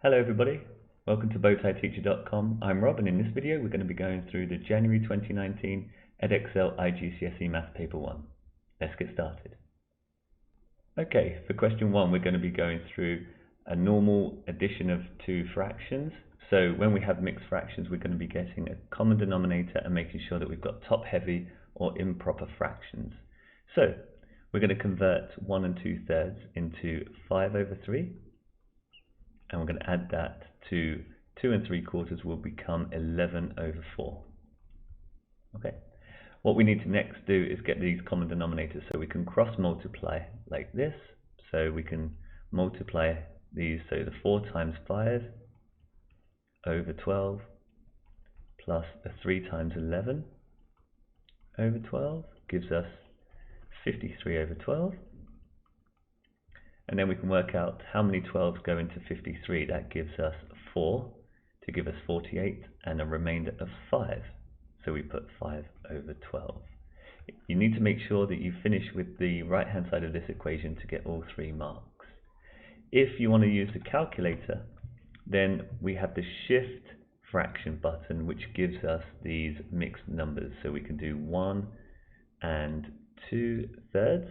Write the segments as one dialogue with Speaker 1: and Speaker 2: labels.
Speaker 1: Hello everybody, welcome to bowtieteacher.com. I'm Rob, and in this video we're going to be going through the January 2019 Edexcel IGCSE Math Paper 1. Let's get started. Okay, for question 1 we're going to be going through a normal addition of two fractions. So when we have mixed fractions we're going to be getting a common denominator and making sure that we've got top-heavy or improper fractions. So we're going to convert 1 2/3 into 5/3. And we're going to add that to 2 3/4 will become 11/4. Okay. What we need to next do is get these common denominators, so we can cross multiply like this. So we can multiply these, so the 4 times 5/12 plus the 3 times 11/12 gives us 53/12. And then we can work out how many 12s go into 53. That gives us 4 to give us 48 and a remainder of 5. So we put 5/12. You need to make sure that you finish with the right hand side of this equation to get all 3 marks. If you want to use the calculator, then we have the shift fraction button which gives us these mixed numbers. So we can do 1 2/3.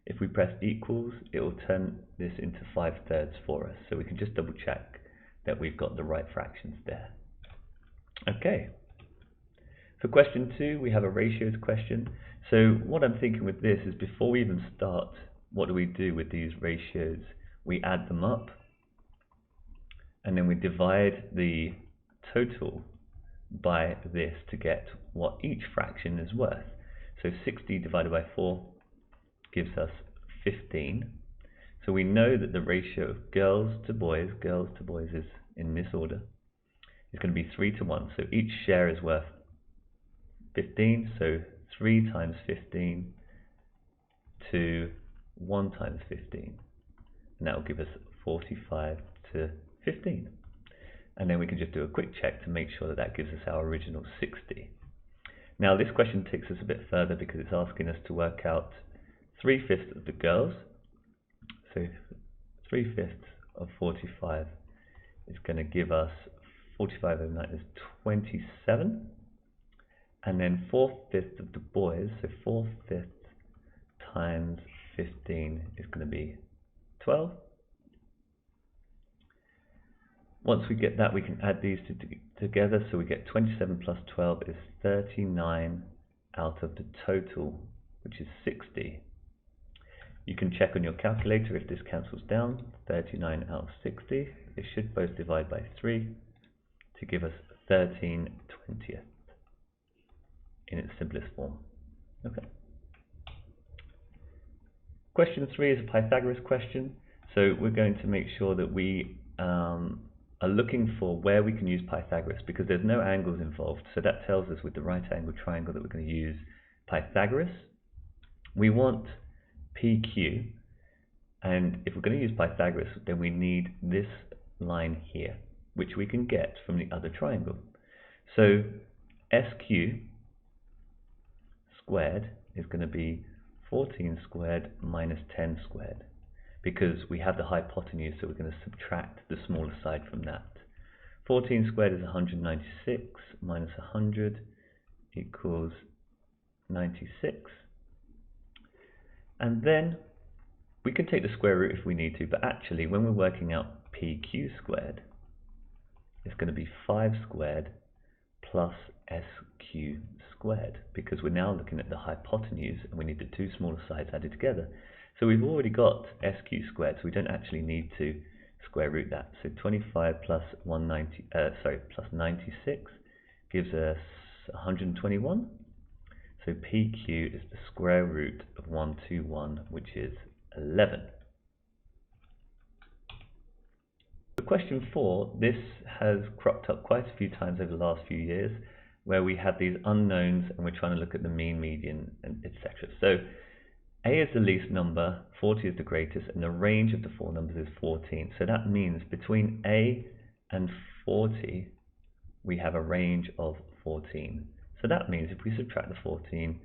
Speaker 1: If we press equals, it will turn this into 5/3 for us. So we can just double check that we've got the right fractions there. Okay. For question 2, we have a ratios question. So what I'm thinking with this is before we even start, what do we do with these ratios? We add them up and then we divide the total by this to get what each fraction is worth. So 60 divided by 4 gives us 15. So we know that the ratio of girls to boys is in this order, is going to be 3:1. So each share is worth 15. So 3 times 15 to 1 times 15. And that will give us 45/15. And then we can just do a quick check to make sure that that gives us our original 60. Now this question takes us a bit further because it's asking us to work out 3/5 of the girls. So 3/5 of 45 is going to give us 45/9 is 27. And then 4/5 of the boys, so 4/5 times 15 is going to be 12. Once we get that, we can add these together. So we get 27 plus 12 is 39 out of the total, which is 60. You can check on your calculator if this cancels down. 39 out of 60. They should both divide by 3 to give us 13/20 in its simplest form. Okay. Question 3 is a Pythagoras question. So we're going to make sure that we are looking for where we can use Pythagoras because there's no angles involved. So that tells us with the right angle triangle that we're going to use Pythagoras. We want PQ, and if we're going to use Pythagoras then we need this line here, which we can get from the other triangle. So SQ squared is going to be 14 squared minus 10 squared because we have the hypotenuse, so we're going to subtract the smaller side from that. 14 squared is 196 minus 100 equals 96. And then we can take the square root if we need to, but actually when we're working out PQ squared, it's going to be 5 squared plus SQ squared, because we're now looking at the hypotenuse and we need the two smaller sides added together. So we've already got SQ squared, so we don't actually need to square root that. So 25 plus 96 gives us 121. So PQ is the square root of 121, which is 11. For question 4, this has cropped up quite a few times over the last few years, where we have these unknowns and we're trying to look at the mean, median, and etc. So A is the least number, 40 is the greatest, and the range of the 4 numbers is 14. So that means between A and 40, we have a range of 14. So that means if we subtract the 14,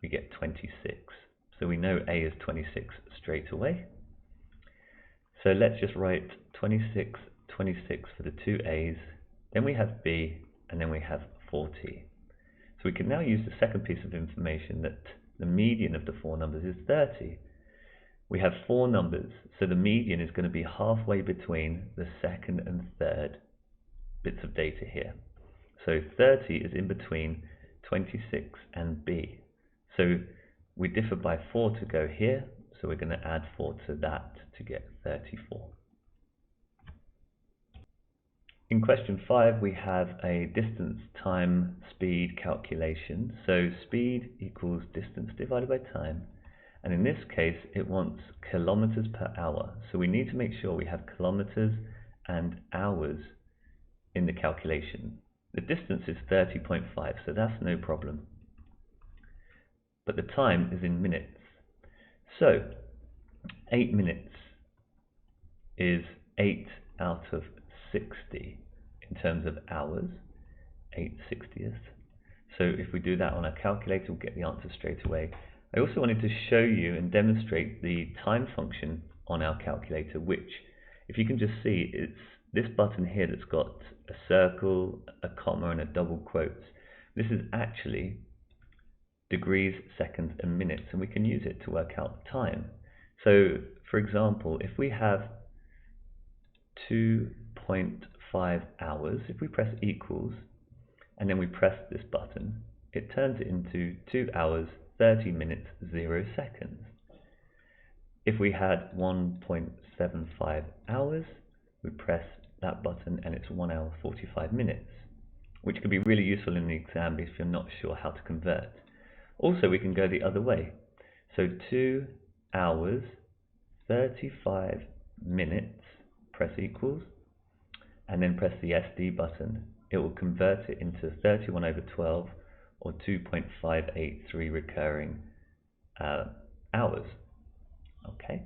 Speaker 1: we get 26. So we know A is 26 straight away. So let's just write 26, 26 for the two A's, then we have B, and then we have 40. So we can now use the second piece of information that the median of the four numbers is 30. We have four numbers, so the median is going to be halfway between the second and third bits of data here. So 30 is in between 26 and B. So we differ by 4 to go here, so we're going to add 4 to that to get 34. In question 5, we have a distance, time, speed calculation. So speed equals distance divided by time. And in this case, it wants kilometers per hour. So we need to make sure we have kilometers and hours in the calculation. The distance is 30.5, so that's no problem. But the time is in minutes. So 8 minutes is 8 out of 60 in terms of hours, 8/60. So if we do that on our calculator, we'll get the answer straight away. I also wanted to show you and demonstrate the time function on our calculator, which, if you can just see, it's this button here that's got a circle, a comma, and a double quotes. This is actually degrees, seconds, and minutes, and we can use it to work out time. So, for example, if we have 2.5 hours, if we press equals, and then we press this button, it turns it into 2 hours, 30 minutes, 0 seconds. If we had 1.75 hours, we press that button and it's 1 hour, 45 minutes, which could be really useful in the exam if you're not sure how to convert. Also, we can go the other way. So 2 hours, 35 minutes, press equals, and then press the SD button. It will convert it into 31/12 or 2.583 recurring hours. Okay,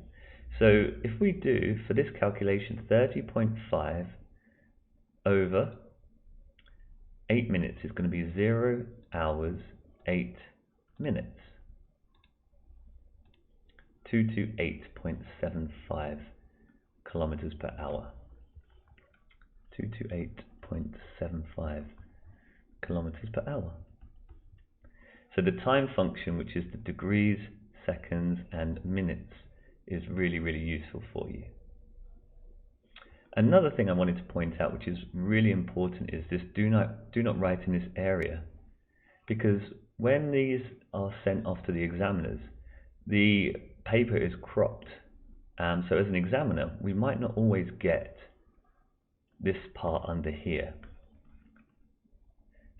Speaker 1: so if we do, for this calculation, 30.5 over 8 minutes is going to be 0 hours, 8 minutes. 228.75 kilometers per hour. 228.75 kilometers per hour. So the time function, which is the degrees, seconds, and minutes, is really, really useful for you. Another thing I wanted to point out, which is really important, is this do not write in this area, because when these are sent off to the examiners, the paper is cropped. So as an examiner, we might not always get this part under here.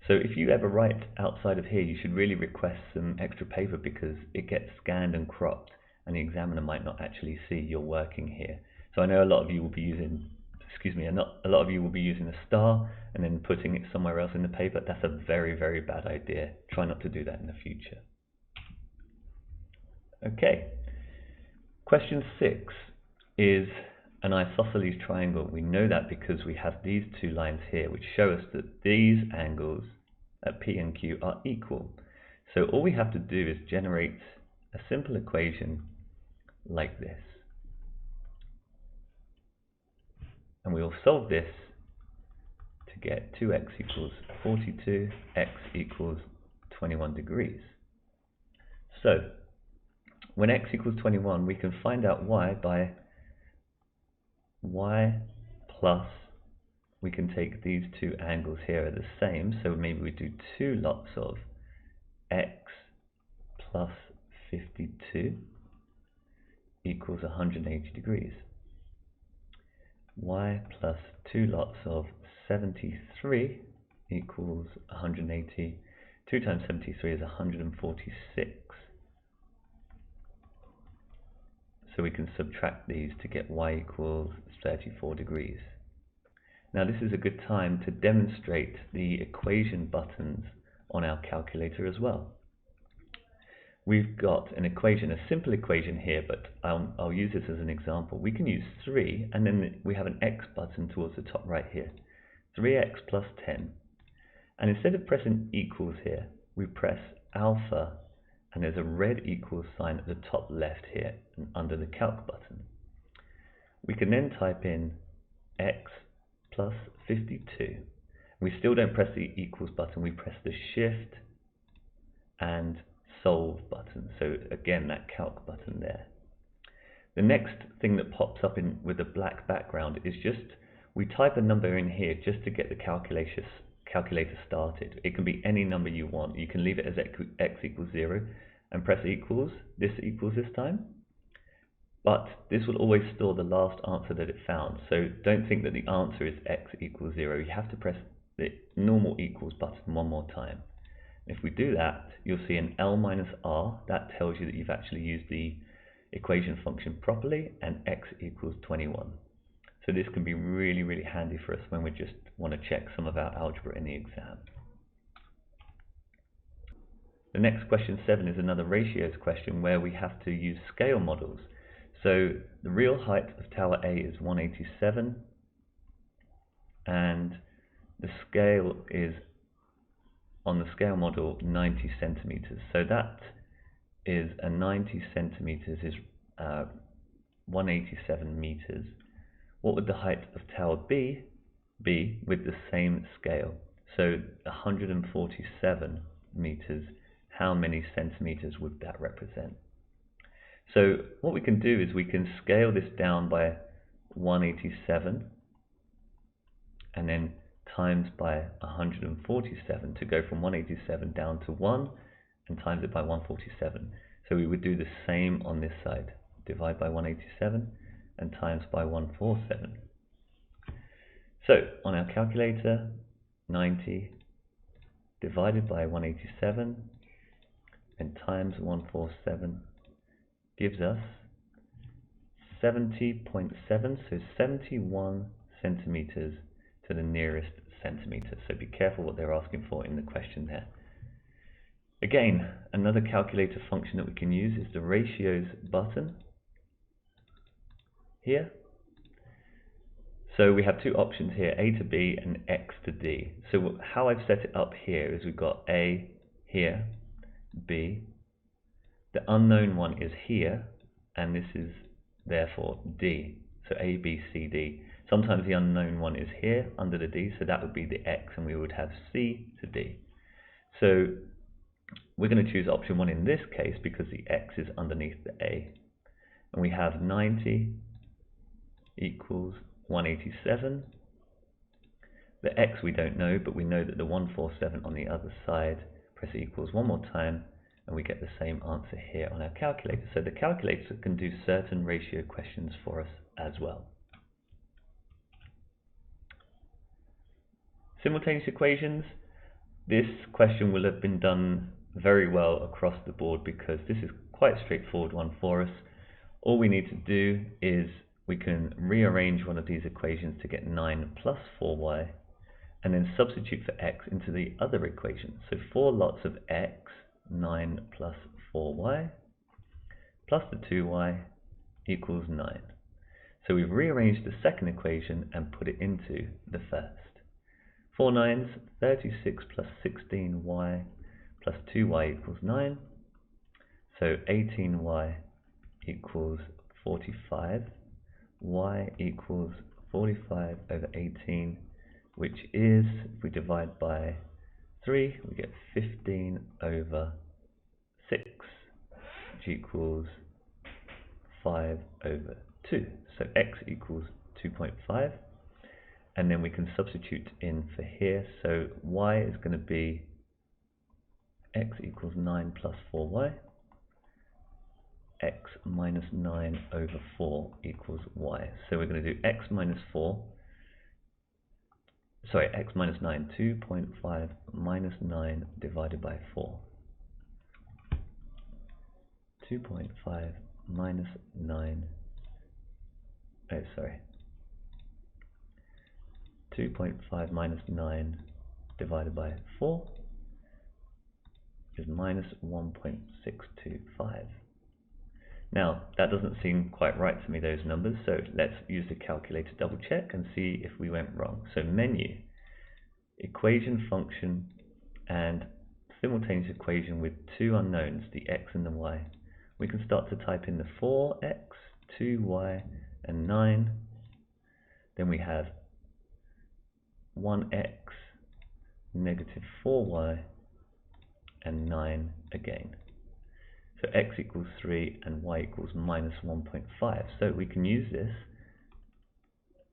Speaker 1: So if you ever write outside of here, you should really request some extra paper, because it gets scanned and cropped and the examiner might not actually see you're working here. So I know a lot of you will be using, a lot of you will be using a star and then putting it somewhere else in the paper. That's a very, very bad idea. Try not to do that in the future. Okay, question 6 is an isosceles triangle. We know that because we have these two lines here, which show us that these angles at P and Q are equal. So all we have to do is generate a simple equation like this. And we will solve this to get 2x equals 42, x equals 21 degrees. So when x equals 21, we can find out y by y plus, we can take these two angles here are the same, so maybe we do 2 lots of x plus 52 equals 180 degrees. Y plus 2 lots of 73 equals 180. 2 times 73 is 146. So we can subtract these to get y equals 34 degrees. Now this is a good time to demonstrate the equation buttons on our calculator as well. We've got an equation, a simple equation here, but I'll use this as an example. We can use 3, and then we have an x button towards the top right here. 3x plus 10. And instead of pressing equals here, we press alpha, and there's a red equals sign at the top left here, and under the calc button. We can then type in x plus 52. We still don't press the equals button, we press the shift and solve button. So again, that calc button there. The next thing that pops up with a black background is just, we type a number in here just to get the calculator started. It can be any number you want. You can leave it as x equals 0 and press equals, this time. But this will always store the last answer that it found. So don't think that the answer is x equals 0. You have to press the normal equals button one more time. If we do that, you'll see an L minus R. That tells you that you've actually used the equation function properly, and x equals 21. So this can be really, really handy for us when we just want to check some of our algebra in the exam. The next question 7 is another ratios question where we have to use scale models. So the real height of tower A is 187 and the scale is, on the scale model, 90 centimeters. So that is a 90 centimeters is 187 meters. What would the height of tower B be with the same scale? So 147 meters, how many centimeters would that represent? So what we can do is we can scale this down by 187 and then times by 147 to go from 187 down to 1 and times it by 147. So we would do the same on this side. Divide by 187 and times by 147. So on our calculator, 90 divided by 187 and times 147 gives us 70.7, so 71 centimeters to the nearest centimeter. So be careful what they're asking for in the question there. Again, another calculator function that we can use is the ratios button here. So we have two options here, A to B and X to D. So how I've set it up here is we've got A here, B. The unknown one is here, and this is therefore D. So A, B, C, D. Sometimes the unknown one is here under the D, so that would be the X, and we would have C to D. So we're going to choose option 1 in this case because the X is underneath the A. And we have 90 equals 187. The X we don't know, but we know that the 147 on the other side. Press equals one more time, and we get the same answer here on our calculator. So the calculator can do certain ratio questions for us as well. Simultaneous equations. This question will have been done very well across the board because this is quite a straightforward one for us. All we need to do is we can rearrange one of these equations to get 9 plus 4y and then substitute for x into the other equation. So 4 lots of x, 9 plus 4y, plus the 2y equals 9. So we've rearranged the second equation and put it into the first. 4 nines, 36 plus 16y plus 2y equals 9. So 18y equals 45. Y equals 45 over 18, which is, if we divide by 3, we get 15 over 6, which equals 5 over 2. So x equals 2.5. And then we can substitute in for here. So y is going to be x equals 9 plus 4y. X minus 9 over 4 equals y. So we're going to do x minus 9, 2.5 minus 9 divided by 4. 2.5 minus 9, 2.5 minus 9 divided by 4 is minus 1.625. Now, that doesn't seem quite right to me, those numbers, so let's use the calculator double check and see if we went wrong. So menu, equation function, and simultaneous equation with two unknowns, the x and the y. We can start to type in the 4x, 2y, and 9. then we have 1x, negative 4y, and 9 again. So x equals 3 and y equals minus 1.5. So we can use this,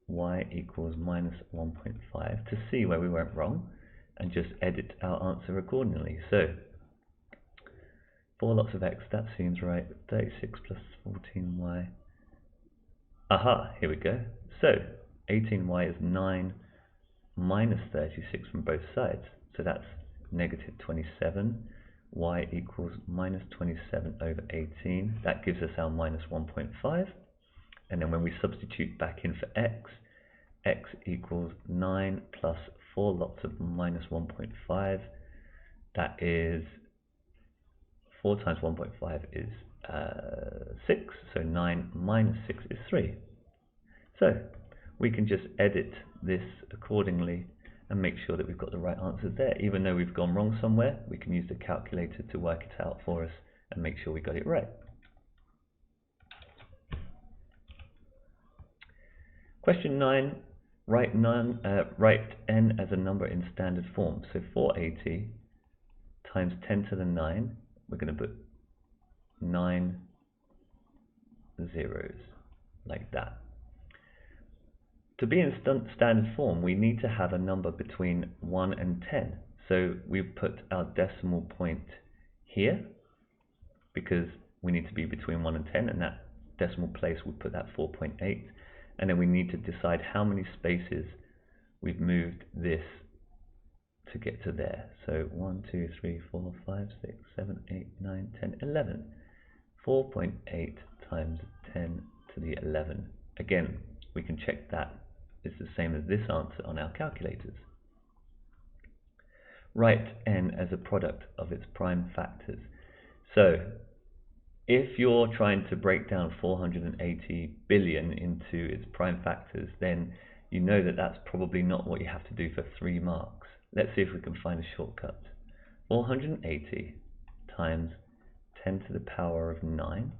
Speaker 1: y equals minus 1.5, to see where we went wrong and just edit our answer accordingly. So 4 lots of x, that seems right. 36 plus 14y. Aha, here we go. So 18y is 9 minus 36 from both sides. So that's negative 27. Y equals minus 27 over 18. That gives us our minus 1.5. And then when we substitute back in for x, x equals 9 plus 4 lots of minus 1.5. That is 4 times 1.5 is 6. So 9 minus 6 is 3. So we can just edit this accordingly and make sure that we've got the right answers there. Even though we've gone wrong somewhere, we can use the calculator to work it out for us and make sure we got it right. Question 9, write n as a number in standard form. So 480 times 10 to the 9, we're going to put 9 zeros, like that. To be in standard form, we need to have a number between 1 and 10. So we've put our decimal point here, because we need to be between 1 and 10, and that decimal place would put that 4.8. And then we need to decide how many spaces we've moved this to get to there. So 1, 2, 3, 4, 5, 6, 7, 8, 9, 10, 11. 4.8 times 10 to the 11. Again, we can check that it's the same as this answer on our calculators. Write n as a product of its prime factors. So if you're trying to break down 480 billion into its prime factors, then you know that that's probably not what you have to do for 3 marks. Let's see if we can find a shortcut. 480 times 10 to the power of 9.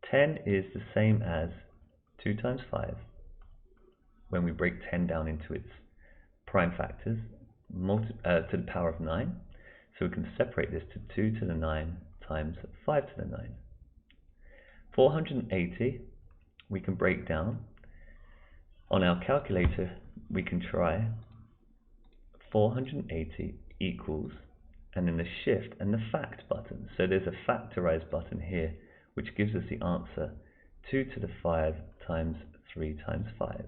Speaker 1: 10 is the same as 2 times 5. When we break 10 down into its prime factors, to the power of 9. So we can separate this to 2 to the 9 times 5 to the 9. 480 we can break down. On our calculator, we can try 480 equals, and then the shift and the fact button. So there's a factorize button here, which gives us the answer 2 to the 5 times 3 times 5.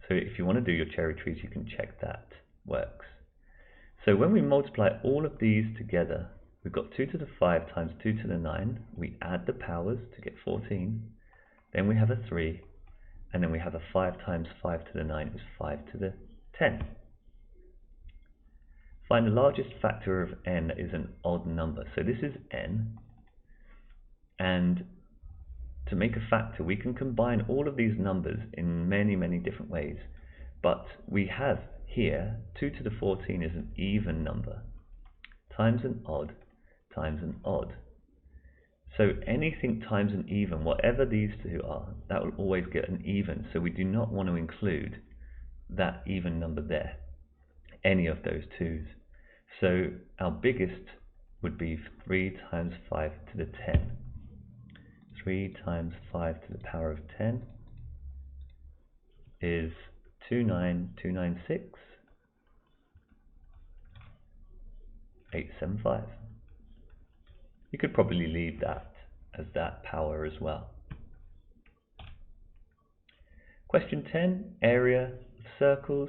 Speaker 1: So if you want to do your cherry trees, you can check that works. So when we multiply all of these together, we've got 2 to the 5 times 2 to the 9. We add the powers to get 14. Then we have a 3. And then we have a 5 times 5 to the 9 is 5 to the 10. Find the largest factor of n that is an odd number. So this is n. And to make a factor, we can combine all of these numbers in many, many different ways. But we have here 2 to the 14 is an even number times an odd times an odd. So anything times an even, whatever these two are, that will always get an even. So we do not want to include that even number there, any of those twos. So our biggest would be 3 times 5 to the 10. 3 times 5 to the power of 10 is 29296, 875. You could probably leave that as that power as well. Question 10, area of circles.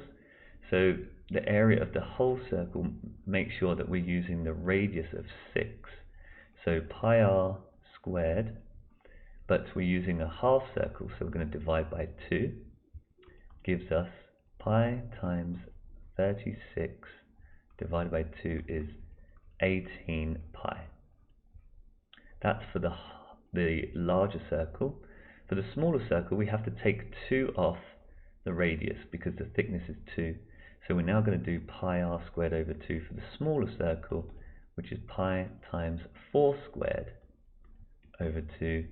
Speaker 1: So the area of the whole circle, make sure that we're using the radius of 6. So pi r squared, but we're using a half circle, so we're going to divide by 2. Gives us pi times 36 divided by 2 is 18 pi. That's for the larger circle. For the smaller circle, we have to take 2 off the radius because the thickness is 2. So we're now going to do pi r squared over 2 for the smaller circle, which is pi times 4 squared over 2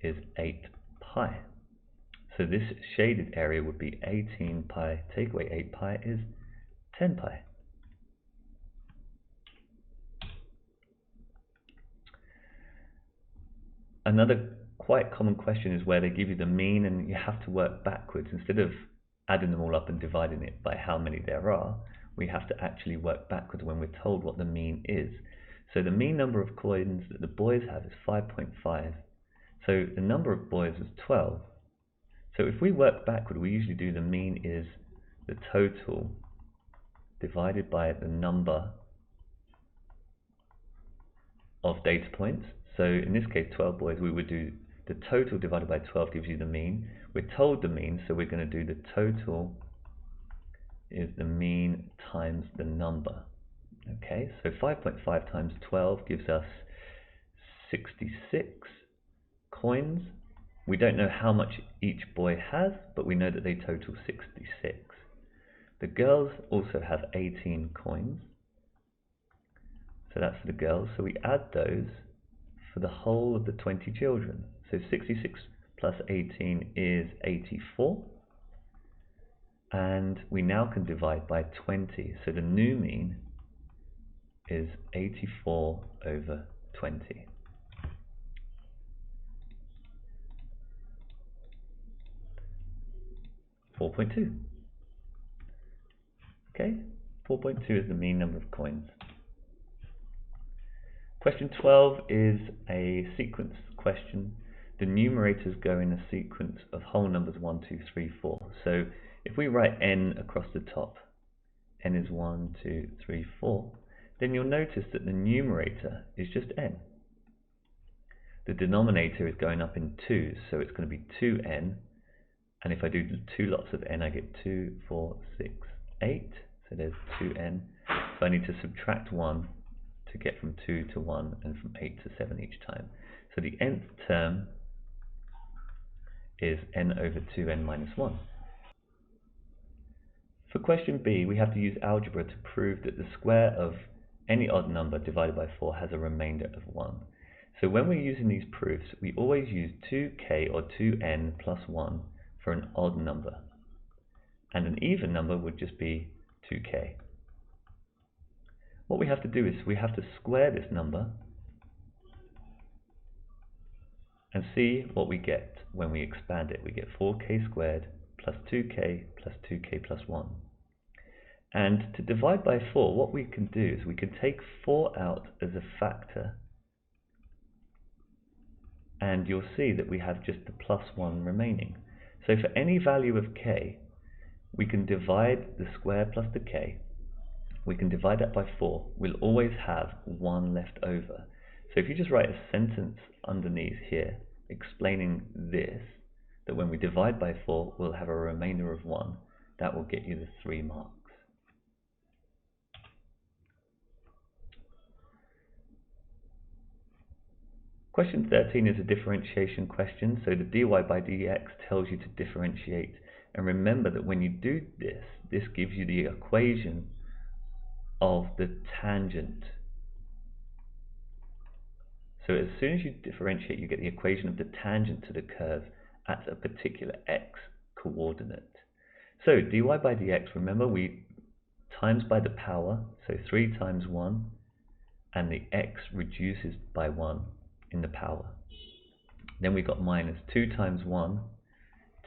Speaker 1: is 8 pi. So this shaded area would be 18 pi, take away 8 pi is 10 pi. Another quite common question is where they give you the mean and you have to work backwards. Instead of adding them all up and dividing it by how many there are, we have to actually work backwards when we're told what the mean is. So the mean number of coins that the boys have is 5.5. So the number of boys is 12. So if we work backward, we usually do the mean is the total divided by the number of data points. So in this case, 12 boys, we would do the total divided by 12 gives you the mean. We're told the mean, so we're going to do the total is the mean times the number. Okay, so 5.5 times 12 gives us 66 coins. We don't know how much each boy has, but we know that they total 66. The girls also have 18 coins. So that's for the girls. So we add those for the whole of the 20 children. So 66 plus 18 is 84. And we now can divide by 20. So the new mean is 84 over 20. .2. Okay, 4.2 is the mean number of coins. Question 12 is a sequence question. The numerators go in a sequence of whole numbers 1, 2, 3, 4. So if we write n across the top, n is 1, 2, 3, 4, then you'll notice that the numerator is just n. The denominator is going up in 2, so it's going to be 2n. And if I do 2 lots of n, I get 2, 4, 6, 8. So there's 2n. So I need to subtract 1 to get from 2 to 1 and from 8 to 7 each time. So the nth term is n over 2n minus 1. For question B, we have to use algebra to prove that the square of any odd number divided by 4 has a remainder of 1. So when we're using these proofs, we always use 2k or 2n plus 1 for an odd number. And an even number would just be 2k. What we have to do is we have to square this number and see what we get when we expand it. We get 4k squared plus 2k plus 2k plus 1. And to divide by 4, what we can do is we can take 4 out as a factor, and you'll see that we have just the plus 1 remaining. So for any value of k, we can divide the square plus the k. We can divide that by 4. We'll always have 1 left over. So if you just write a sentence underneath here explaining this, that when we divide by 4, we'll have a remainder of 1, that will get you the 3 marks. Question 13 is a differentiation question. So the dy by dx tells you to differentiate. And remember that when you do this, this gives you the equation of the tangent. So as soon as you differentiate, you get the equation of the tangent to the curve at a particular x coordinate. So dy by dx, remember we times by the power, so 3 times 1, and the x reduces by 1 in the power. Then we got minus 2 times 1,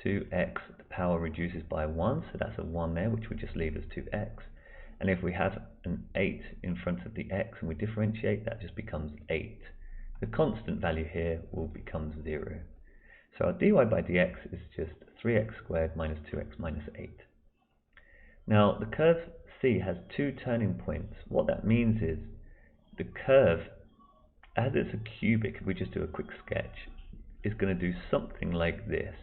Speaker 1: 2x, the power reduces by 1, so that's a 1 there, which would just leave us 2x. And if we have an 8 in front of the x and we differentiate, that just becomes 8. The constant value here will become 0. So our dy by dx is just 3x squared minus 2x minus 8. Now the curve C has 2 turning points. What that means is the curve, as it's a cubic, if we just do a quick sketch, is going to do something like this.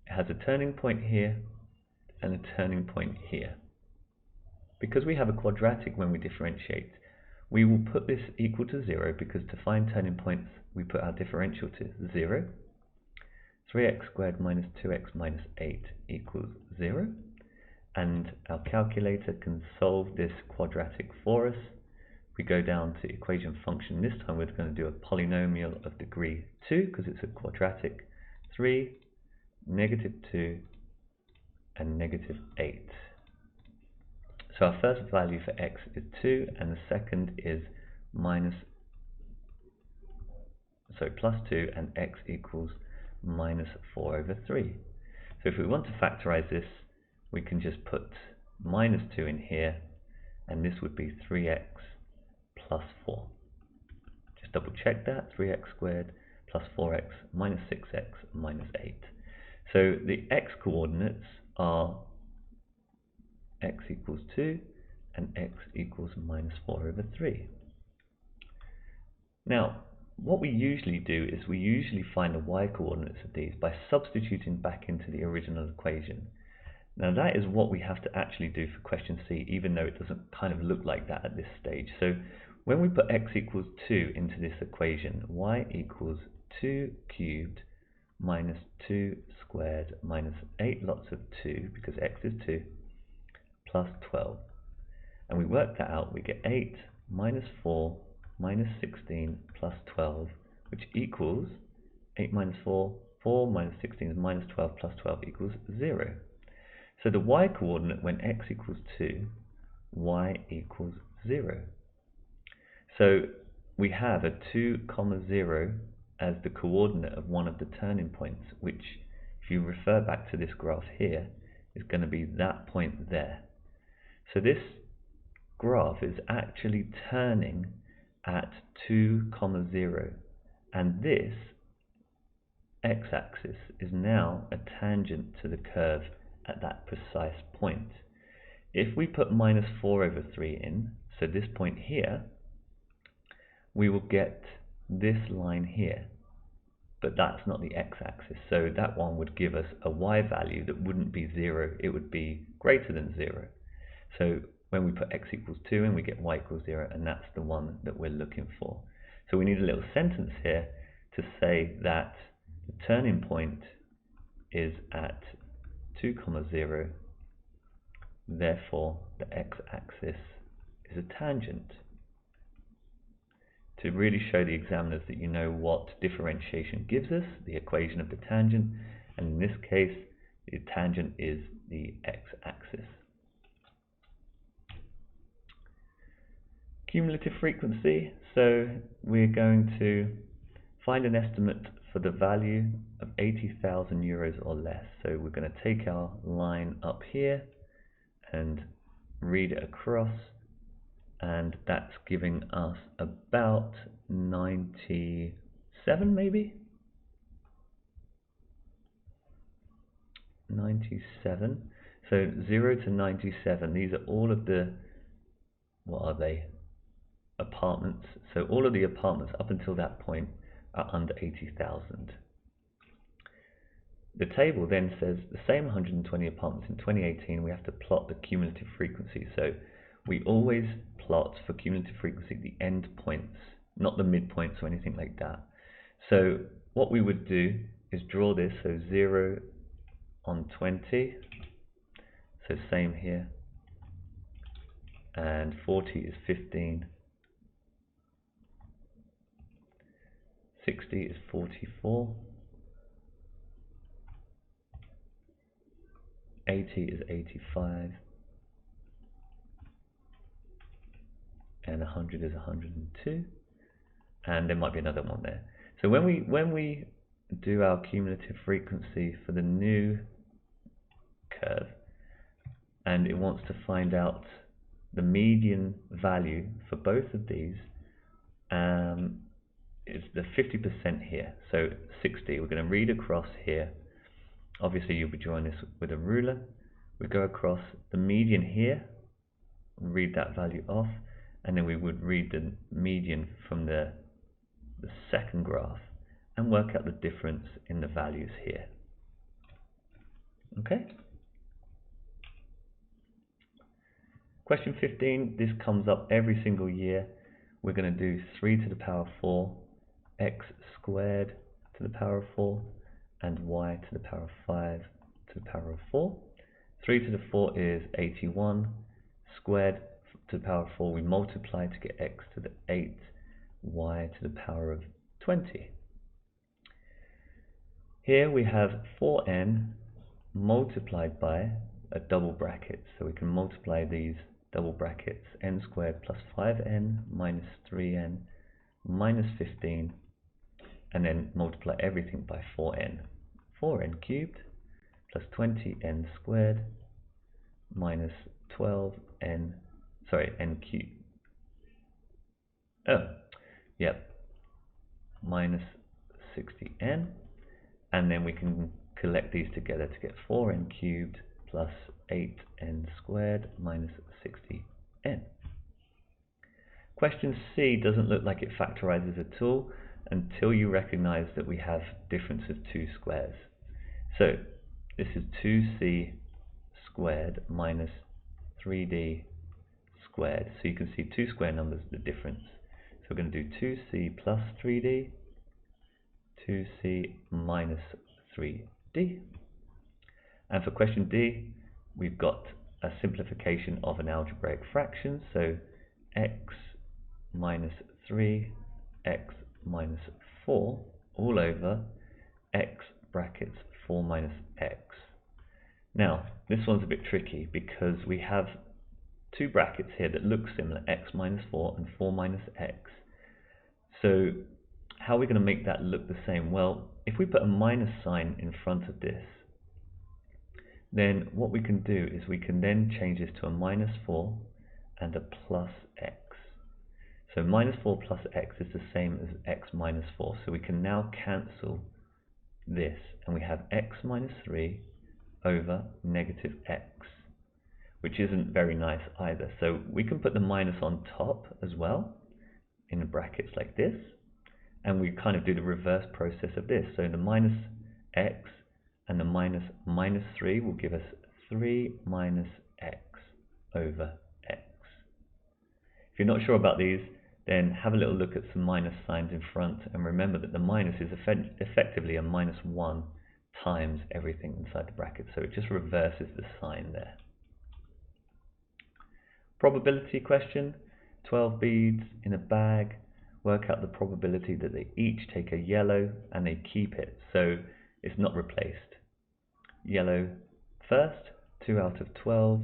Speaker 1: It has a turning point here and a turning point here. Because we have a quadratic when we differentiate, we will put this equal to 0, because to find turning points we put our differential to 0. 3x squared minus 2x minus 8 equals 0. And our calculator can solve this quadratic for us. We go down to equation function. This time we're going to do a polynomial of degree 2, because it's a quadratic. 3 -2 and -8. So our first value for x is 2 and the second is +2 and x equals -4/3. So if we want to factorize this, we can just put -2 in here, and this would be 3x plus 4. Just double check that, 3x squared plus 4x minus 6x minus 8. So the x coordinates are x equals 2 and x equals -4/3. Now, what we usually do is we usually find the y coordinates of these by substituting back into the original equation. Now that is what we have to actually do for question C, even though it doesn't kind of look like that at this stage. So when we put x equals 2 into this equation, y equals 2 cubed minus 2 squared minus 8 lots of 2, because x is 2, plus 12. And we work that out, we get 8 minus 4 minus 16 plus 12, which equals 8 minus 4, 4 minus 16 is minus 12 plus 12 equals 0. So the y coordinate when x equals 2, y equals 0. So we have a 2, 0 as the coordinate of one of the turning points, which, if you refer back to this graph here, is going to be that point there. So this graph is actually turning at 2, 0, and this x-axis is now a tangent to the curve at that precise point. If we put -4/3 in, so this point here, we will get this line here, but that's not the x-axis, so that one would give us a y value that wouldn't be 0, it would be greater than 0. So when we put x equals 2 in, we get y equals 0, and that's the one that we're looking for. So we need a little sentence here to say that the turning point is at 2, 0, therefore the x-axis is a tangent. To really show the examiners that you know what differentiation gives us, the equation of the tangent, and in this case, the tangent is the x-axis. Cumulative frequency, so we're going to find an estimate for the value of 80,000 euros or less. So we're going to take our line up here and read it across, and that's giving us about 97, maybe? 97. So 0 to 97, these are all of the, what are they? Apartments. So all of the apartments up until that point are under 80,000. The table then says the same 120 apartments in 2018, we have to plot the cumulative frequency. So we always plot for cumulative frequency the end points, not the midpoints or anything like that. So what we would do is draw this, so 0 on 20, so same here, and 40 is 15, 60 is 44, 80 is 85, and 100 is 102, and there might be another one there. So when we do our cumulative frequency for the new curve, and it wants to find out the median value for both of these, is the 50% here, so 60. We're going to read across here. Obviously you'll be drawing this with a ruler. We go across the median here, read that value off, and then we would read the median from the second graph and work out the difference in the values here. Okay? Question 15, this comes up every single year. We're going to do 3 to the power 4, x squared to the power of 4, and y to the power of 5 to the power of 4. 3 to the 4 is 81, squared to the power of 4, we multiply to get x to the 8, y to the power of 20. Here we have 4n multiplied by a double bracket. So we can multiply these double brackets, n squared plus 5n minus 3n minus 15, and then multiply everything by 4n. 4n cubed plus 20n squared minus 12n, n cubed. Oh, yep, minus 60n. And then we can collect these together to get 4n cubed plus 8n squared minus 60n. Question C doesn't look like it factorizes at all until you recognize that we have difference of two squares. So this is 2c squared minus 3d squared. So you can see two square numbers, the difference. So we're going to do 2c plus 3d, 2c minus 3d. And for question D, we've got a simplification of an algebraic fraction. So x minus 3, x minus 4, all over x brackets 4 minus x. Now, this one's a bit tricky because we have two brackets here that look similar, x minus 4 and 4 minus x. So how are we going to make that look the same? Well, if we put a minus sign in front of this, then what we can do is we can then change this to a minus 4 and a plus x. So minus 4 plus x is the same as x minus 4. So we can now cancel this, and we have x minus 3 over negative x, which isn't very nice either. So we can put the minus on top as well in the brackets like this, and we kind of do the reverse process of this. So the minus x and the minus 3 will give us 3 minus x over x. If you're not sure about these, then have a little look at some minus signs in front, and remember that the minus is effectively a minus 1 times everything inside the bracket, so it just reverses the sign there. Probability question, 12 beads in a bag, work out the probability that they each take a yellow and they keep it, so it's not replaced. Yellow first, 2 out of 12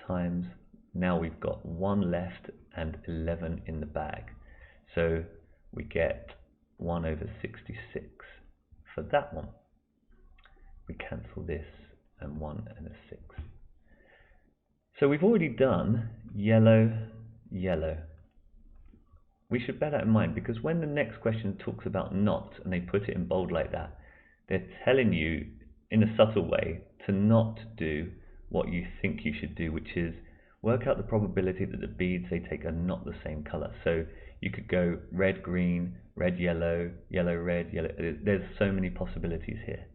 Speaker 1: times, now we've got 1 left and 11 in the bag. So we get 1 over 66 for that one. We cancel this and 1 and a 6. So we've already done yellow, yellow. We should bear that in mind because when the next question talks about not, and they put it in bold like that, they're telling you in a subtle way to not do what you think you should do, which is work out the probability that the beads they take are not the same color. So you could go red, green, red, yellow, yellow, red, yellow. There's so many possibilities here.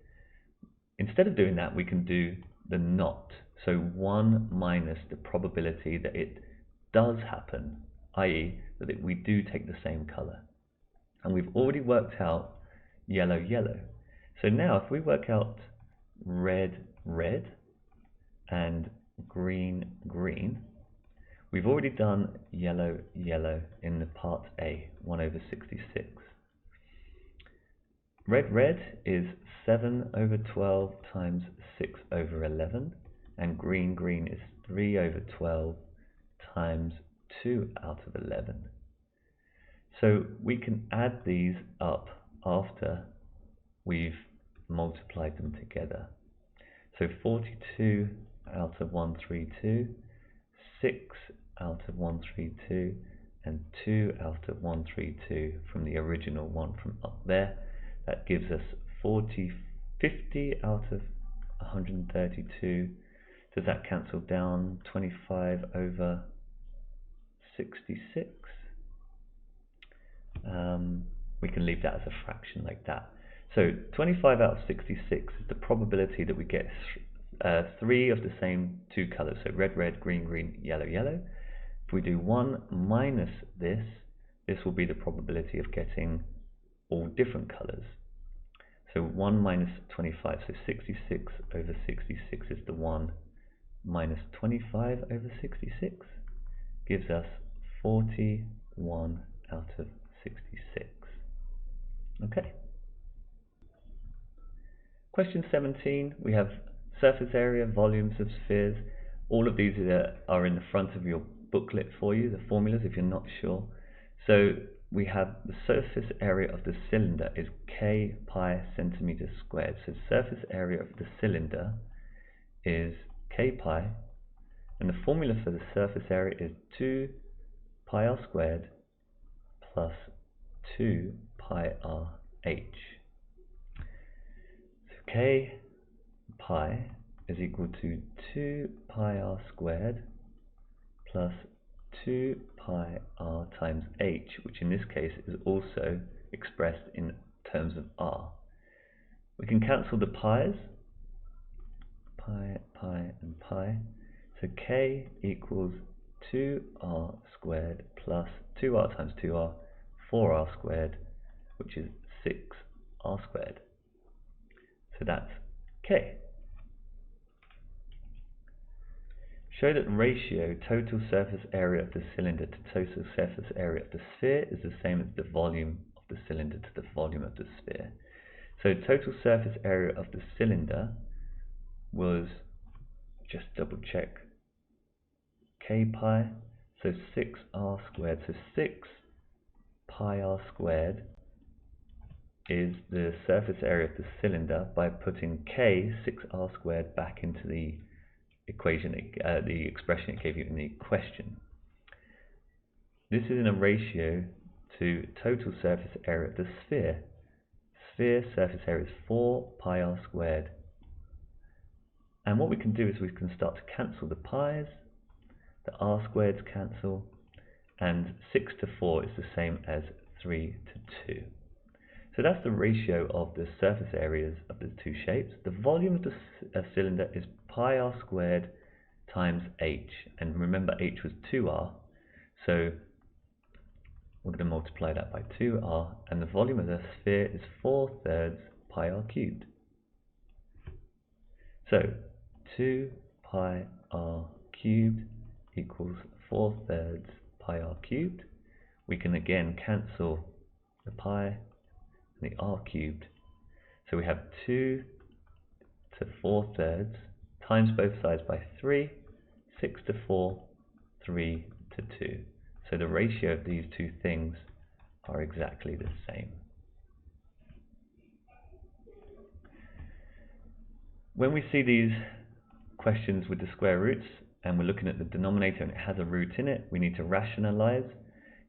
Speaker 1: Instead of doing that, we can do the not. So 1 minus the probability that it does happen, i.e. that we do take the same color. And we've already worked out yellow, yellow. So now if we work out red, red, and green, green, we've already done yellow, yellow in the part A, 1 over 66. Red, red is 7 over 12 times 6 over 11, and green, green is 3 over 12 times 2 out of 11. So we can add these up after we've multiplied them together. So 42 out of 132, 6 out of 132, and 2 out of 132 from the original one from up there. That gives us 50 out of 132. Does that cancel down? 25 over 66. We can leave that as a fraction like that. So 25 out of 66 is the probability that we get 3 of the same two colors. So red, red, green, green, yellow, yellow. If we do 1 minus this, this will be the probability of getting all different colors. So 1 minus 25, so 66 over 66 is the 1 minus 25 over 66 gives us 41 out of 66. Okay. Question 17, we have surface area, volumes of spheres. All of these are in the front of your booklet for you, the formulas if you're not sure. So we have the surface area of the cylinder is k pi centimeters squared. So surface area of the cylinder is k pi, and the formula for the surface area is 2 pi r squared plus 2 pi r h. So k pi is equal to 2 pi r squared plus 2 pi r times h, which in this case is also expressed in terms of r. We can cancel the pi's, pi, pi, and pi. So k equals 2r squared plus 2r times 2r, 4r squared, which is 6r squared. So that's k. Show that the ratio total surface area of the cylinder to total surface area of the sphere is the same as the volume of the cylinder to the volume of the sphere. So total surface area of the cylinder was, just double check, k pi, so 6r squared. So 6 pi r squared is the surface area of the cylinder by putting k, 6r squared, back into the equation, the expression it gave you in the question. This is in a ratio to total surface area of the sphere. Sphere surface area is 4 pi r squared. And what we can do is we can start to cancel the pi's, the r squareds cancel, and 6 to 4 is the same as 3 to 2. So that's the ratio of the surface areas of the two shapes. The volume of the cylinder is pi r squared times h, and remember h was 2r, so we're going to multiply that by 2r, and the volume of the sphere is 4/3 pi r cubed. So 2 pi r cubed equals 4/3 pi r cubed. We can again cancel the pi and the r cubed. So we have 2 to 4/3 times both sides by 3, 6 to 4, 3 to 2. So the ratio of these two things are exactly the same. When we see these questions with the square roots and we're looking at the denominator and it has a root in it, we need to rationalize.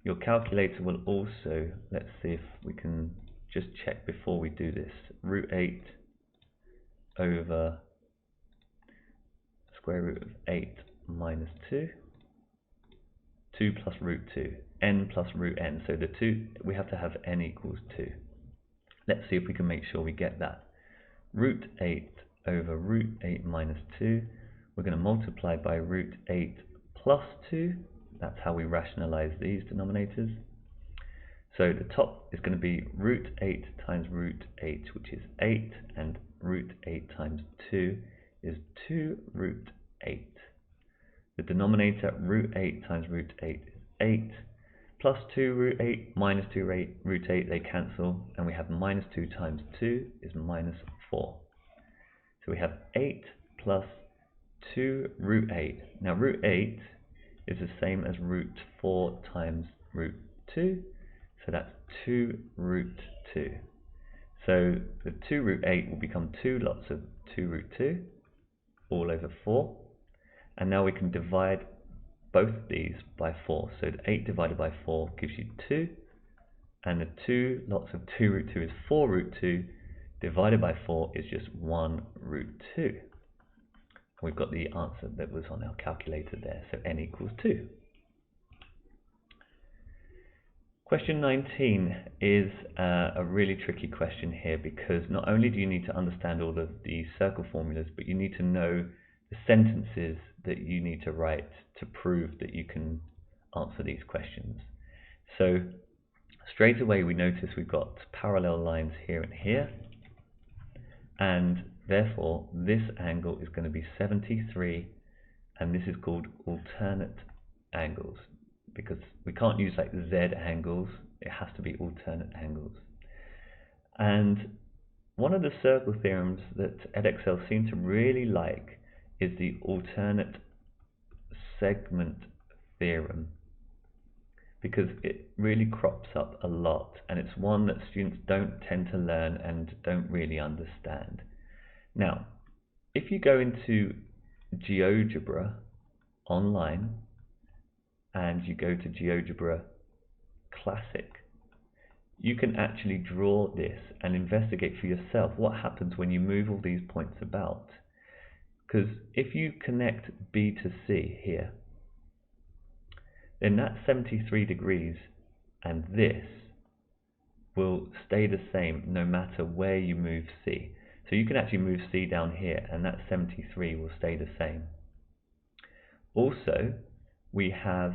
Speaker 1: Your calculator will also, let's see if we can just check before we do this, root 8 over square root of 8 minus 2, 2 plus root 2, n plus root n. So the 2, we have to have n equals 2. Let's see if we can make sure we get that. Root 8 over root 8 minus 2, we're going to multiply by root 8 plus 2. That's how we rationalize these denominators. So the top is going to be root 8 times root 8, which is 8, and root 8 times 2 is 2 root 8. The denominator, root 8 times root 8 is 8, plus 2 root 8 minus 2 root 8, they cancel, and we have minus 2 times 2 is minus 4. So we have 8 plus 2 root 8. Now root 8 is the same as root 4 times root 2, so that's 2 root 2. So the 2 root 8 will become 2 lots of 2 root 2, all over 4. And now we can divide both of these by 4. So the 8 divided by 4 gives you 2, and the 2 lots of 2 root 2 is 4 root 2, divided by 4 is just 1 root 2. We've got the answer that was on our calculator there, so n equals 2. Question 19 is a really tricky question here, because not only do you need to understand all of the circle formulas, but you need to know the sentences that you need to write to prove that you can answer these questions. So straight away we notice we've got parallel lines here and here, and therefore this angle is going to be 73, and this is called alternate angles, because we can't use like Z angles, it has to be alternate angles. And one of the circle theorems that Edexcel seem to really like is the alternate segment theorem, because it really crops up a lot, and it's one that students don't tend to learn and don't really understand. Now, if you go into GeoGebra online and you go to GeoGebra Classic, you can actually draw this and investigate for yourself what happens when you move all these points about. Because if you connect B to C here, then that 73 degrees and this will stay the same no matter where you move C. So you can actually move C down here and that 73 will stay the same. Also, we have,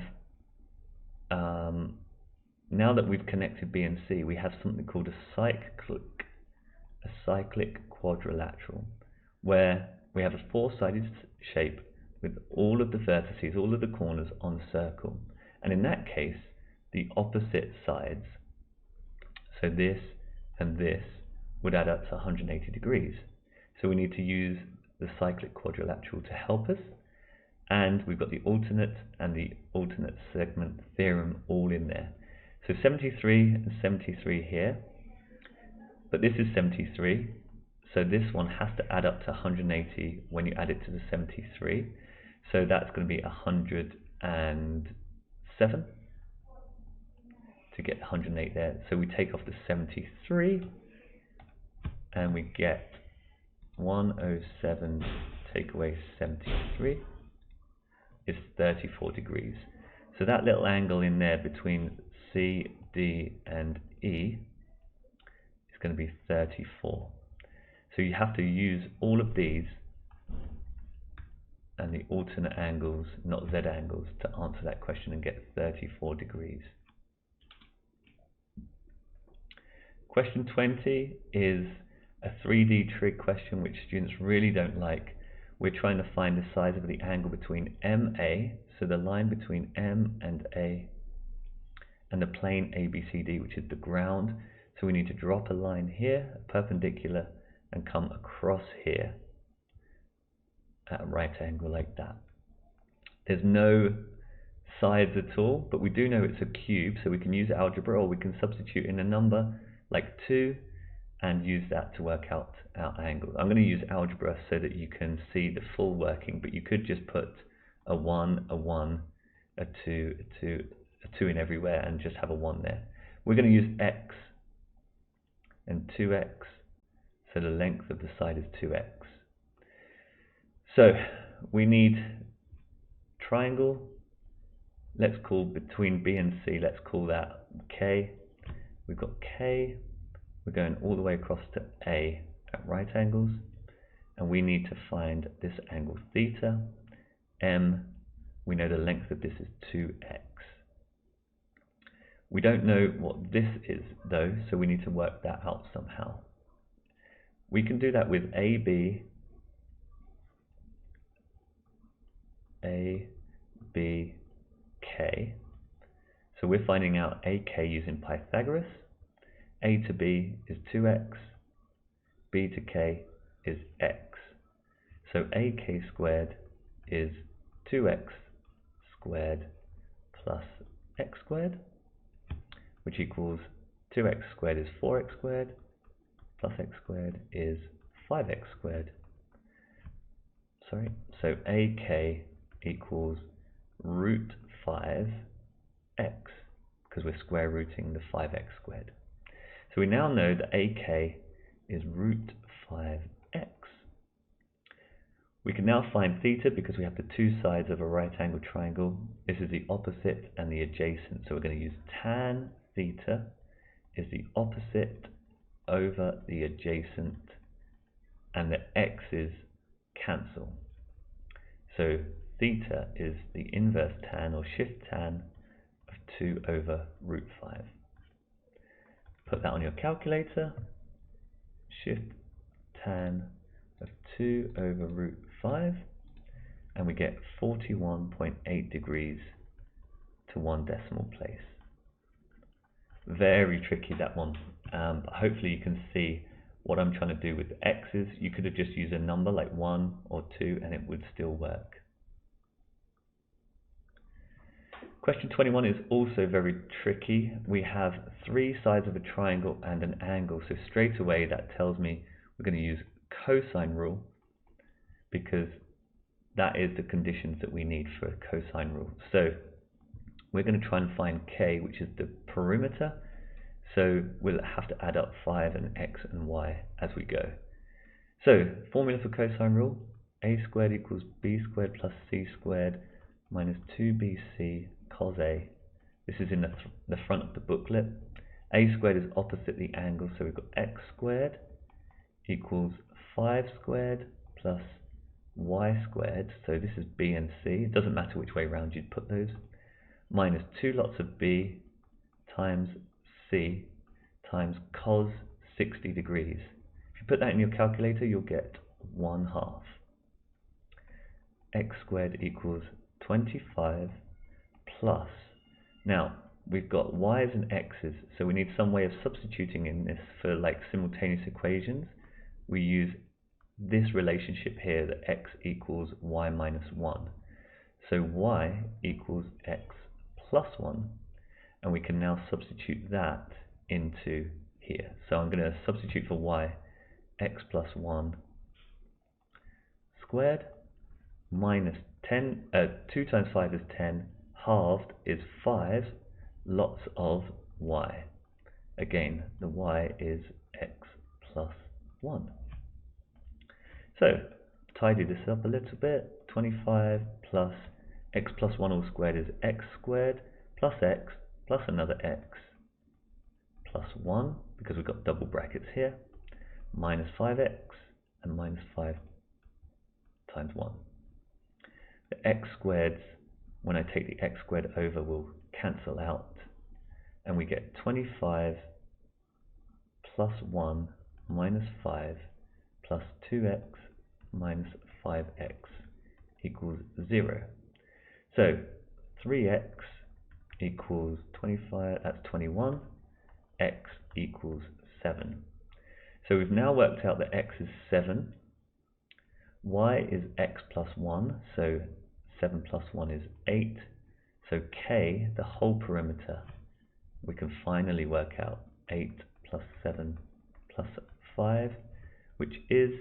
Speaker 1: now that we've connected B and C, we have something called a cyclic quadrilateral, where we have a four-sided shape with all of the vertices, all of the corners on the circle. And in that case, the opposite sides, so this and this, would add up to 180 degrees. So we need to use the cyclic quadrilateral to help us. And we've got the alternate and the alternate segment theorem all in there. So 73 and 73 here, but this is 73, so this one has to add up to 180 when you add it to the 73. So that's going to be 107 to get 108 there. So we take off the 73 and we get 107 take away 73 is 34 degrees. So that little angle in there between C, D and E is going to be 34. So you have to use all of these and the alternate angles, not Z angles, to answer that question and get 34 degrees. Question 20 is a 3D trig question which students really don't like. We're trying to find the size of the angle between MA, so the line between M and A, and the plane ABCD, which is the ground. So we need to drop a line here, a perpendicular, and come across here at a right angle like that. There's no sides at all, but we do know it's a cube, so we can use algebra, or we can substitute in a number like 2 and use that to work out our angle. I'm going to use algebra so that you can see the full working, but you could just put a 1, a 1, a 2, a 2, a 2 in everywhere and just have a 1 there. We're going to use x and 2x, so the length of the side is 2x. So we need triangle, let's call between B and C, let's call that K. We've got K, we're going all the way across to A at right angles, and we need to find this angle theta. M, we know the length of this is 2x. We don't know what this is though, so we need to work that out somehow. We can do that with AB, K. So we're finding out AK using Pythagoras. A to B is 2x, B to K is x. So AK squared is 2x squared plus x squared, which equals 2x squared is 4x squared, plus x squared is 5x squared. So AK equals root 5x, because we're square rooting the 5x squared. So we now know that AK is root 5x. We can now find theta because we have the two sides of a right angle triangle. This is the opposite and the adjacent. So we're going to use tan theta is the opposite over the adjacent, and the x's cancel. So theta is the inverse tan or shift tan of 2 over root 5. Put that on your calculator. Shift tan of 2 over root 5, and we get 41.8 degrees to 1 decimal place. Very tricky, that one, but hopefully you can see what I'm trying to do with x's, you could have just used a number like 1 or 2 and it would still work. Question 21 is also very tricky. We have 3 sides of a triangle and an angle, so straight away that tells me we're going to use cosine rule, because that is the conditions that we need for a cosine rule. So we're going to try and find k, which is the perimeter, so we'll have to add up 5 and x and y as we go. So formula for cosine rule: a squared equals b squared plus c squared minus 2bc cos a. This is in the front of the booklet. A squared is opposite the angle, so we've got x squared equals 5 squared plus y squared, so this is b and c, it doesn't matter which way around you'd put those, minus 2 lots of b times c times cos 60 degrees. If you put that in your calculator, you'll get 1/2. X squared equals 25 plus, now we've got y's and x's, so we need some way of substituting in this for like simultaneous equations. We use this relationship here, that x equals y minus 1. So y equals x plus 1, and we can now substitute that into here. So I'm going to substitute for y x plus 1 squared minus 2 times 5 is 10, halved is 5 lots of y. Again, the y is x plus 1. So, tidy this up a little bit. 25 plus x plus 1 all squared is x squared plus x plus another x plus 1, because we've got double brackets here, minus 5x and minus 5 times 1. The x squareds, when I take the x squared over, will cancel out, and we get 25 plus 1 minus 5 plus 2x minus 5x equals 0. So 3x equals 25, that's 21, x equals 7. So we've now worked out that x is 7, y is x plus 1, so 7 plus 1 is 8, so k, the whole perimeter, we can finally work out 8 plus 7 plus 5, which is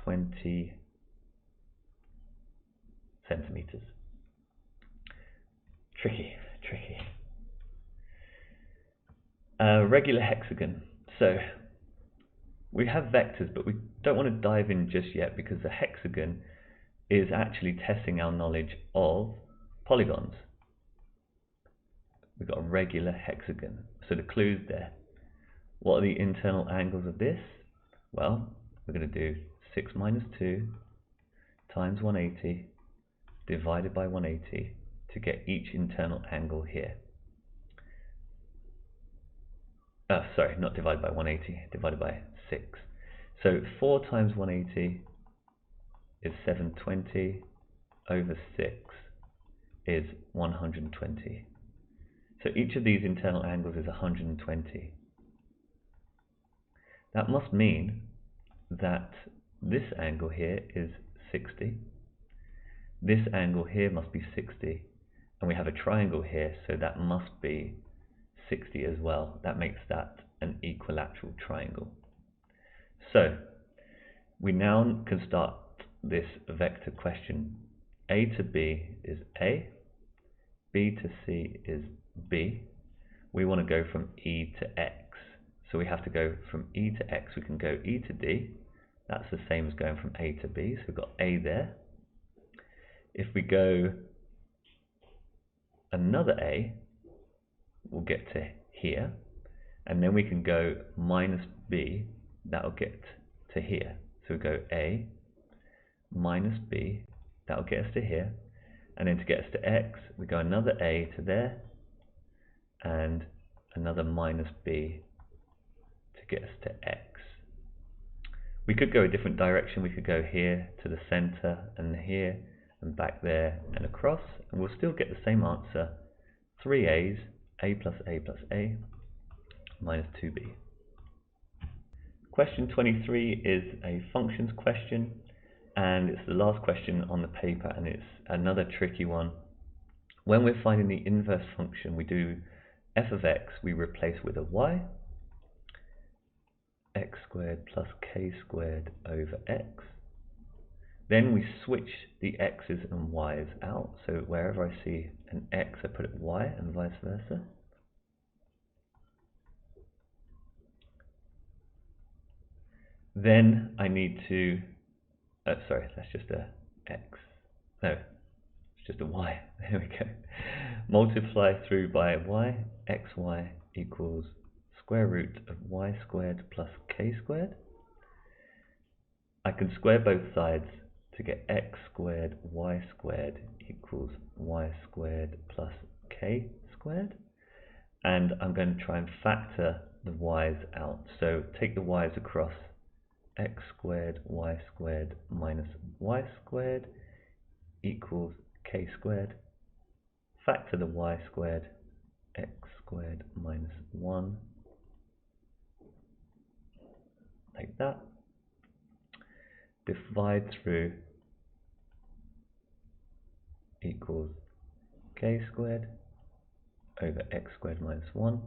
Speaker 1: 20 centimeters. Tricky. Regular hexagon. So we have vectors, but we don't want to dive in just yet, because the hexagon is actually testing our knowledge of polygons. We've got a regular hexagon. So the clue's there. What are the internal angles of this? Well, we're going to do 6 minus 2 times 180 divided by 180 to get each internal angle here. Sorry, not divided by 180, divided by 6. So 4 times 180 is 720 over 6 is 120. So each of these internal angles is 120. That must mean that this angle here is 60. This angle here must be 60. And we have a triangle here, so that must be 60 as well. That makes that an equilateral triangle. So we now can start this vector question. A to B is A, B to C is B. We want to go from E to X. So we have to go from E to X. We can go E to D. That's the same as going from A to B. So we've got A there. If we go another A, we'll get to here. And then we can go minus B. That'll get to here. So we go A minus B. That'll get us to here. And then to get us to X, we go another A to there. And another minus B to get us to X. We could go a different direction. We could go here to the center and here and back there and across, and we'll still get the same answer. 3 A's, A plus A plus A minus 2B. Question 23 is a functions question, and it's the last question on the paper, and it's another tricky one. When we're finding the inverse function, we do f of x, we replace with a y, x squared plus k squared over x. Then we switch the x's and y's out, so wherever I see an x, I put it y, and vice versa. Then I need to, sorry, that's just a x. No, it's just a y. There we go. Multiply through by y, xy equals square root of y squared plus k squared. I can square both sides to get x squared y squared equals y squared plus k squared. And I'm going to try and factor the y's out. So take the y's across, x squared y squared minus y squared equals k squared. Factor the y squared, x squared minus 1, like that. Divide through equals k squared over x squared minus 1.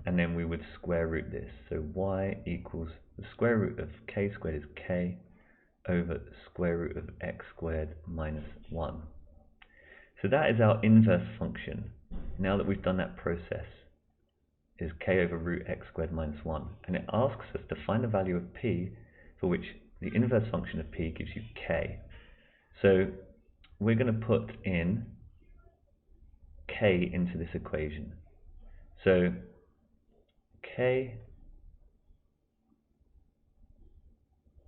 Speaker 1: And then we would square root this. So y equals the square root of k squared is k over the square root of x squared minus 1. So that is our inverse function. Now that we've done that process, is k over root x squared minus 1. And it asks us to find the value of p for which the inverse function of p gives you k. So we're going to put in k into this equation. So k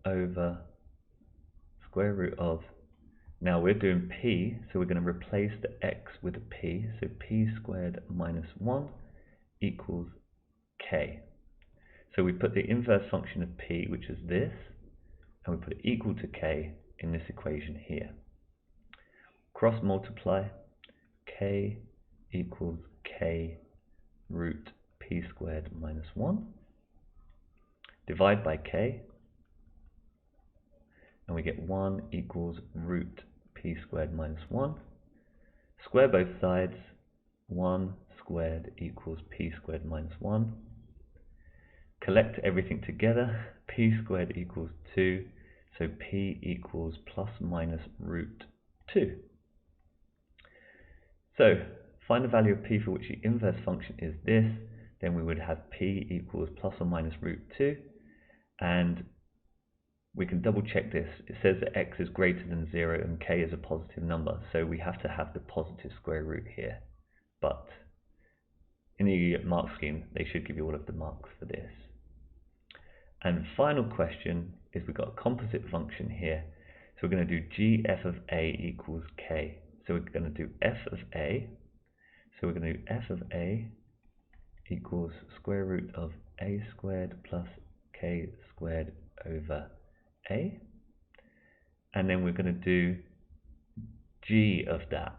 Speaker 1: over square root of, now we're doing p, so we're going to replace the x with a p, so p squared minus 1 equals k. So we put the inverse function of p, which is this, and we put it equal to k in this equation here. Cross multiply, k equals k root p squared minus 1. Divide by k, and we get 1 equals root p squared minus 1. Square both sides, 1 squared equals p squared minus 1. Collect everything together, p squared equals 2, so p equals plus minus root 2. So find the value of p for which the inverse function is this, then we would have p equals plus or minus root 2, and we can double check this. It says that x is greater than 0 and k is a positive number, so we have to have the positive square root here. But in the mark scheme, they should give you all of the marks for this. And final question is, we've got a composite function here. So we're going to do g f of a equals k. So we're going to do f of a. So we're going to do f of a equals square root of a squared plus k squared over a. And then we're going to do g of that.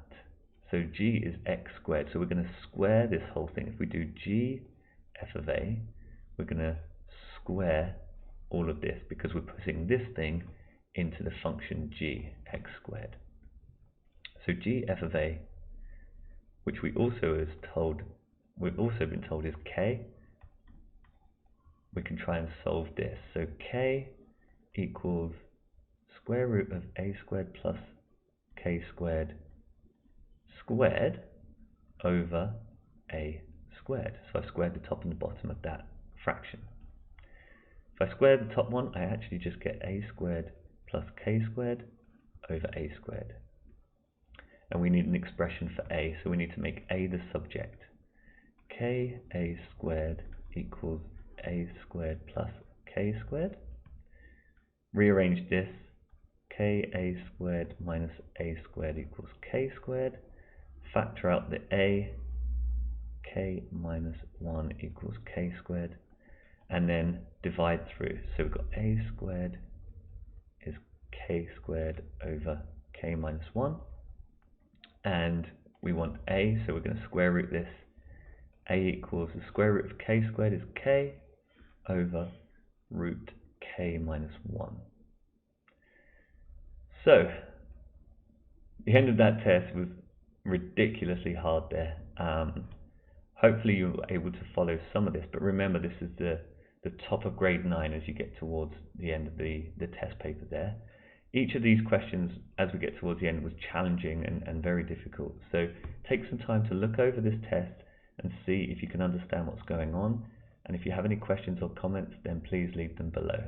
Speaker 1: So g is x squared. So we're going to square this whole thing. If we do g f of a, we're going to square all of this because we're putting this thing into the function g, x squared. So g f of a, which we've also been told is k, we can try and solve this. So k equals square root of a squared plus k squared squared over a squared. So I squared the top and the bottom of that fraction. If I square the top one, I actually just get a squared plus k squared over a squared. And we need an expression for a, so we need to make a the subject. K a squared equals a squared plus k squared. Rearrange this, k a squared minus a squared equals k squared. Factor out the a, k minus 1 equals k squared. And then divide through. So we've got a squared is k squared over k minus 1. And we want a, so we're going to square root this. A equals the square root of k squared is k over root k minus 1. So, the end of that test was ridiculously hard there. Hopefully you were able to follow some of this, but remember this is the top of grade 9 as you get towards the end of the test paper there. Each of these questions as we get towards the end was challenging and very difficult. So take some time to look over this test and see if you can understand what's going on. And if you have any questions or comments, then please leave them below.